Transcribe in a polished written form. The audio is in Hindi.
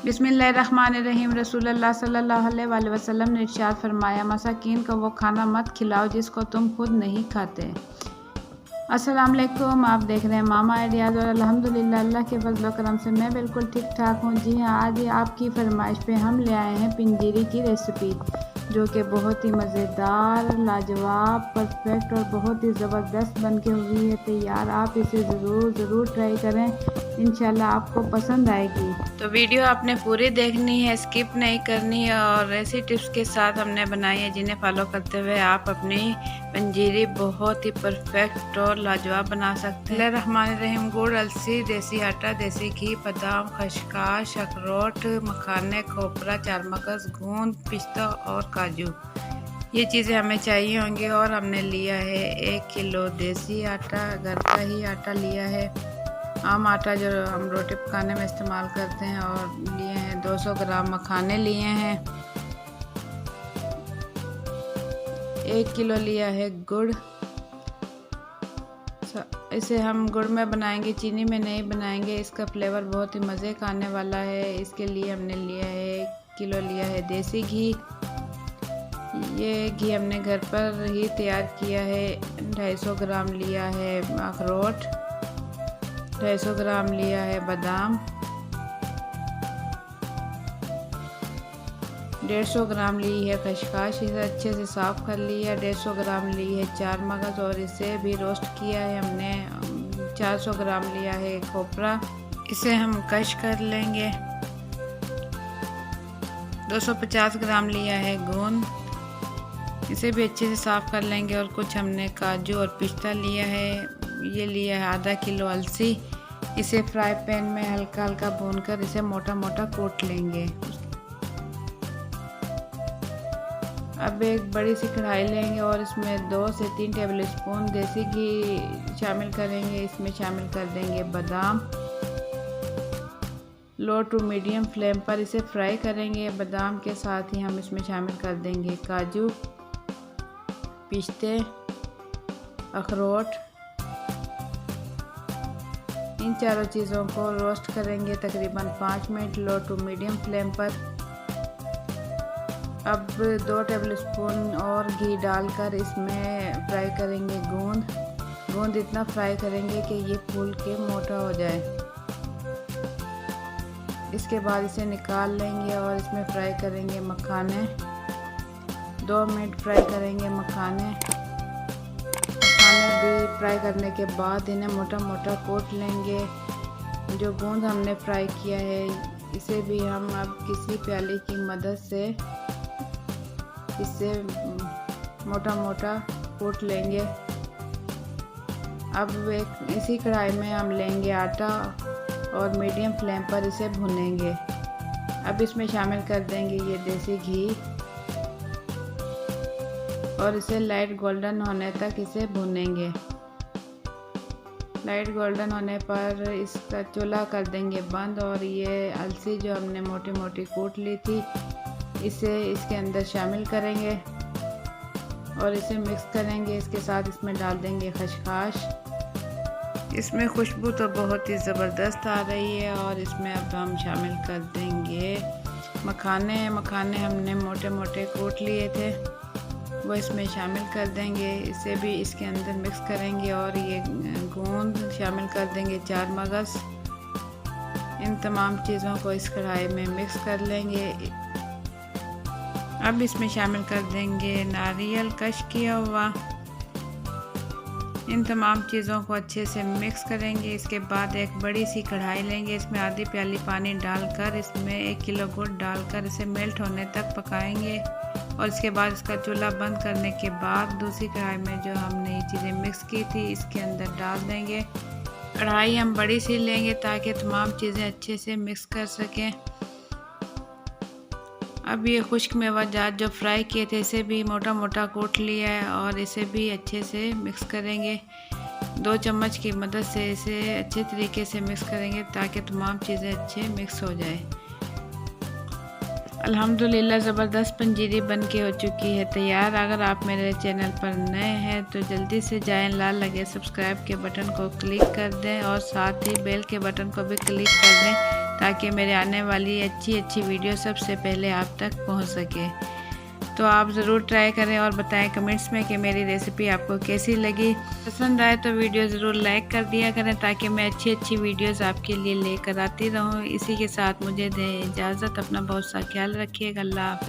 बिस्मिल्लाहिर्रहमानिर्रहीम। रसूलुल्लाह सल्लल्लाहु अलैहि वसल्लम ने इरशाद फरमाया, मसाकीन को वो खाना मत खिलाओ जिसको तुम खुद नहीं खाते। अस्सलाम वालेकुम, आप देख रहे हैं मामा आइडियाज़ और अल्हम्दुलिल्लाह अल्लाह के फज़ल व करम से मैं बिल्कुल ठीक ठाक हूँ। जी हाँ, आज आपकी फरमाइश पे हम ले आए हैं पिंजीरी की रेसिपी, जो कि बहुत ही मज़ेदार, लाजवाब, परफेक्ट और बहुत ही ज़बरदस्त बन के हुई है तैयार। आप इसे ज़रूर ट्राई करें, इंशाल्लाह आपको पसंद आएगी। तो वीडियो आपने पूरी देखनी है, स्किप नहीं करनी है और ऐसी टिप्स के साथ हमने बनाई है जिन्हें फॉलो करते हुए आप अपनी पंजीरी बहुत ही परफेक्ट और लाजवाब बना सकते हैं। रहमानिर्रहीम। गुड़, अलसी, देसी आटा, देसी घी, बादाम, खसखस, अखरोट, मखाने, खोपरा, चारमगज, गोंद, पिस्ता और काजू, ये चीज़ें हमें चाहिए होंगी। और हमने लिया है 1 किलो देसी आटा, घर का ही आटा लिया है, आम आटा जो हम रोटी पकाने में इस्तेमाल करते हैं। और लिए हैं 200 ग्राम मखाने लिए हैं, 1 किलो लिया है गुड़। इसे हम गुड़ में बनाएंगे, चीनी में नहीं बनाएंगे, इसका फ्लेवर बहुत ही मज़े का आने वाला है। इसके लिए हमने लिया है 1 किलो लिया है देसी घी। ये घी हमने घर पर ही तैयार किया है। 250 ग्राम लिया है अखरोट, 250 ग्राम लिया है बादाम, 150 ग्राम ली है खसखस, इसे अच्छे से साफ़ कर लिया। 150 ग्राम ली है चारमगज और इसे भी रोस्ट किया है हमने। 400 ग्राम लिया है खोपरा, इसे हम कश कर लेंगे। 250 ग्राम लिया है गोंद, इसे भी अच्छे से साफ़ कर लेंगे। और कुछ हमने काजू और पिस्ता लिया है। ये लिया है आधा किलो अलसी, इसे फ्राई पैन में हल्का हल्का भूनकर इसे मोटा मोटा कूट लेंगे। अब एक बड़ी सी कढ़ाई लेंगे और इसमें 2 से 3 टेबल स्पून देसी घी शामिल करेंगे। इसमें शामिल कर देंगे बादाम, लो टू मीडियम फ्लेम पर इसे फ्राई करेंगे। बादाम के साथ ही हम इसमें शामिल कर देंगे काजू, पिस्ते, अखरोट। इन चारों चीज़ों को रोस्ट करेंगे तकरीबन 5 minute low to medium flame पर। अब 2 टेबल स्पून और घी डालकर इसमें फ्राई करेंगे गोंद इतना फ्राई करेंगे कि ये फूल के मोटा हो जाए। इसके बाद इसे निकाल लेंगे और इसमें फ्राई करेंगे मखाने। 2 मिनट फ्राई करेंगे मखाने भी फ्राई करने के बाद इन्हें मोटा मोटा कोट लेंगे। जो गोंद हमने फ्राई किया है इसे भी हम अब किसी प्याली की मदद से इससे मोटा मोटा कोट लेंगे। अब इसी कढ़ाई में हम लेंगे आटा और मीडियम फ्लेम पर इसे भूनेंगे। अब इसमें शामिल कर देंगे ये देसी घी और इसे लाइट गोल्डन होने तक इसे भूनेंगे। लाइट गोल्डन होने पर इसका चूल्हा कर देंगे बंद। और ये अलसी जो हमने मोटी मोटी कूट ली थी इसे इसके अंदर शामिल करेंगे और इसे मिक्स करेंगे। इसके साथ इसमें डाल देंगे खसखस। इसमें खुशबू तो बहुत ही ज़बरदस्त आ रही है। और इसमें अब हम शामिल कर देंगे मखाने हमने मोटे मोटे कूट लिए थे, वो इसमें शामिल कर देंगे। इसे भी इसके अंदर मिक्स करेंगे और ये गोंद शामिल कर देंगे, चारमगज। इन तमाम चीज़ों को इस कढ़ाई में मिक्स कर लेंगे। अब इसमें शामिल कर देंगे नारियल कश किया हुआ। इन तमाम चीज़ों को अच्छे से मिक्स करेंगे। इसके बाद एक बड़ी सी कढ़ाई लेंगे, इसमें आधी प्याली पानी डालकर इसमें 1 किलो गुड़ डालकर इसे मेल्ट होने तक पकाएंगे। और इसके बाद इसका चूल्हा बंद करने के बाद दूसरी कढ़ाई में जो हमने ये चीज़ें मिक्स की थी इसके अंदर डाल देंगे। कढ़ाई हम बड़ी सी लेंगे ताकि तमाम चीज़ें अच्छे से मिक्स कर सकें। अब ये खुश्क मेवाजात जो फ्राई किए थे इसे भी मोटा मोटा कूट लिया है और इसे भी अच्छे से मिक्स करेंगे। 2 चम्मच की मदद से इसे अच्छे तरीके से मिक्स करेंगे ताकि तमाम चीज़ें अच्छे मिक्स हो जाए। अल्हम्दुलिल्लाह ज़बरदस्त पंजीरी बन के हो चुकी है तैयार। अगर आप मेरे चैनल पर नए हैं तो जल्दी से जाएं, लाल लगे सब्सक्राइब के बटन को क्लिक कर दें और साथ ही बेल के बटन को भी क्लिक कर दें ताकि मेरे आने वाली अच्छी वीडियो सबसे पहले आप तक पहुंच सके। तो आप ज़रूर ट्राई करें और बताएं कमेंट्स में कि मेरी रेसिपी आपको कैसी लगी। पसंद आए तो वीडियो ज़रूर लाइक कर दिया करें ताकि मैं अच्छी वीडियोस आपके लिए लेकर आती रहूं। इसी के साथ मुझे दें इजाज़त। अपना बहुत सा ख्याल रखिएगा। अल्लाह हाफ़िज़।